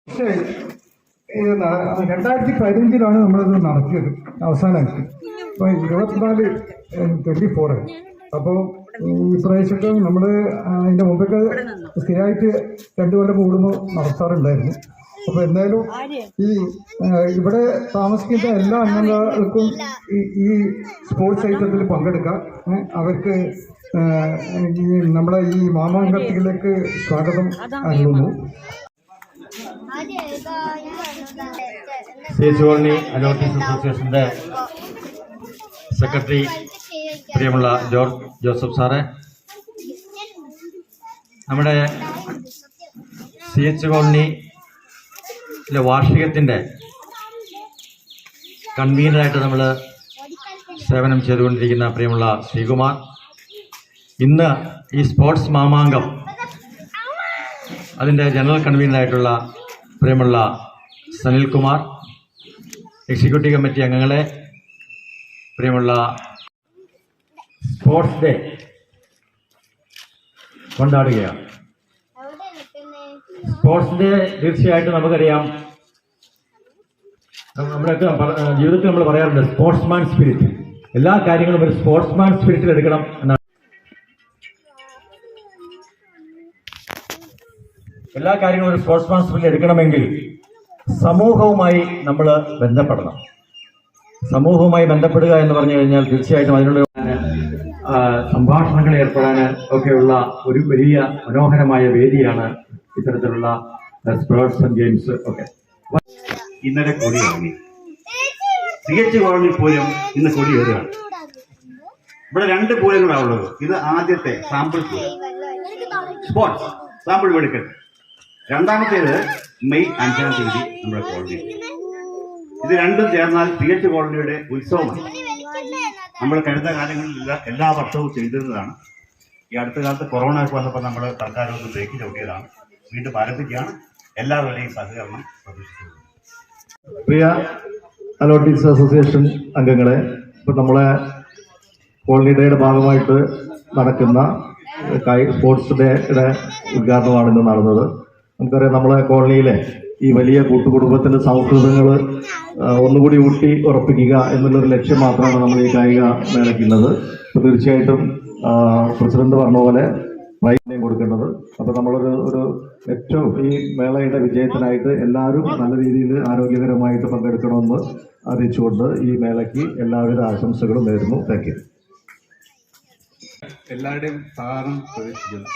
പക്ഷേ 2015 നമ്മളിത് നടത്തിയത് അവസാനമായിട്ട്. ഇപ്പോൾ 24/24. അപ്പോൾ ഇപ്രാവശ്യമൊക്കെ നമ്മൾ അതിൻ്റെ മുമ്പൊക്കെ സ്ഥിരമായിട്ട് 2 കൊല്ലം കൂടുമ്പോൾ നടത്താറുണ്ടായിരുന്നു. അപ്പോൾ എന്തായാലും ഇവിടെ താമസിക്കുന്ന എല്ലാ അംഗങ്ങൾക്കും ഈ സ്പോർട്സ് ഐറ്റത്തിൽ പങ്കെടുക്കാം. അവർക്ക് നമ്മുടെ ഈ മാമാങ്കത്തിലേക്ക് സ്വാഗതം അറിയുന്നു. കോളനി അലോട്ടീസ് അസോസിയേഷന്റെ സെക്രട്ടറി പ്രിയമുള്ള ജോർജ് ജോസഫ് സാറ്, നമ്മുടെ കോളനിയിലെ വാർഷികത്തിൻ്റെ കൺവീനറായിട്ട് നമ്മൾ സേവനം ചെയ്തുകൊണ്ടിരിക്കുന്ന പ്രിയമുള്ള ശ്രീകുമാർ, ഇന്ന് ഈ സ്പോർട്സ് മാമാങ്കം അതിൻ്റെ ജനറൽ കൺവീനറായിട്ടുള്ള പ്രിയമുള്ള സനിൽകുമാർ, എക്സിക്യൂട്ടീവ് കമ്മിറ്റി അംഗങ്ങളെ, പ്രിയമുള്ള സ്പോർട്സ് ഡേ കൊണ്ടാടുകയാണ്. സ്പോർട്സ് ഡേ തീർച്ചയായിട്ടും നമുക്കറിയാം, നമ്മുടെയൊക്കെ ജീവിതത്തിൽ നമ്മൾ പറയാറുണ്ട് സ്പോർട്സ്മാൻ സ്പിരിറ്റ്. എല്ലാ കാര്യങ്ങളും ഒരു സ്പോർട്സ്മാൻ സ്പിരിറ്റിൽ എടുക്കണം എന്നാണ്. എല്ലാ കാര്യങ്ങളും ഒരു സ്പോർട്സ്മാൻ സ്പിരിറ്റിൽ എടുക്കണമെങ്കിൽ സമൂഹവുമായി നമ്മൾ ബന്ധപ്പെടണം. സമൂഹവുമായി ബന്ധപ്പെടുക എന്ന് പറഞ്ഞു കഴിഞ്ഞാൽ തീർച്ചയായിട്ടും അതിനുള്ള സംഭാഷണങ്ങൾ ഏർപ്പെടാൻ ഒക്കെയുള്ള ഒരു വലിയ മനോഹരമായ വേദിയാണ് ഇത്തരത്തിലുള്ള സ്പോർട്സ് ആൻഡ് ഗെയിംസ് ഒക്കെ. ഇന്നലെ കൊടി ഇറങ്ങി, തികച്ചു കോളനിൽ പോലും ഇന്ന് കൊടി കയറുകയാണ്. ഇവിടെ 2 പൂരങ്ങളാണ് ഉള്ളത്. ഇത് ആദ്യത്തെ sample Pooram, sports sample medical. രണ്ടാമത്തേത് മെയ് 5-ാം തീയതി നമ്മുടെ കോളനി. ഇത് രണ്ടും ചേർന്നാൽ തികച്ചു കോളനിയുടെ ഉത്സവമാണ്. നമ്മൾ കഴിഞ്ഞ കാലങ്ങളിൽ എല്ലാ വർഷവും ചെയ്തിരുന്നതാണ്. ഈ അടുത്ത കാലത്ത് കൊറോണ ഒക്കെ വന്നപ്പോൾ നമ്മൾ സർക്കാർ ഒന്ന് ബ്രേക്ക് ചവിട്ടിയതാണ്. വീണ്ടും ആരംഭിക്കുകയാണ്. എല്ലാവരുടെയും സഹകരണം പ്രതീക്ഷിക്കുന്നു. പ്രിയ അലോട്ടീസ് അസോസിയേഷൻ അംഗങ്ങളെ, ഇപ്പം നമ്മളെ കോളനി ഡേയുടെ ഭാഗമായിട്ട് നടക്കുന്ന സ്പോർട്സ് ഡേയുടെ ഉദ്ഘാടനമാണ് ഇന്ന് നടന്നത്. നമുക്കറിയാം, നമ്മളെ കോളനിയിലെ ഈ വലിയ കൂട്ടുകുടുംബത്തിൻ്റെ സൗഹൃദങ്ങൾ ഒന്നുകൂടി ഊട്ടി ഉറപ്പിക്കുക എന്നുള്ളൊരു ലക്ഷ്യം മാത്രമാണ് നമ്മൾ ഈ കായിക മേളയ്ക്കുള്ളത്. അപ്പോൾ തീർച്ചയായിട്ടും പ്രസിഡന്റ് പറഞ്ഞ പോലെ പ്രൈസിനെയും കൊടുക്കേണ്ടത്. അപ്പോൾ നമ്മളൊരു ഏറ്റവും ഈ മേളയുടെ വിജയത്തിനായിട്ട് എല്ലാവരും നല്ല രീതിയിൽ ആരോഗ്യകരമായിട്ട് പങ്കെടുക്കണമെന്ന് അറിയിച്ചുകൊണ്ട് ഈ മേളയ്ക്ക് എല്ലാവിധ ആശംസകളും നേരുന്നു. Thank you. എല്ലാവരുടെയും സഹകരണം പ്രതീക്ഷിക്കുന്നു.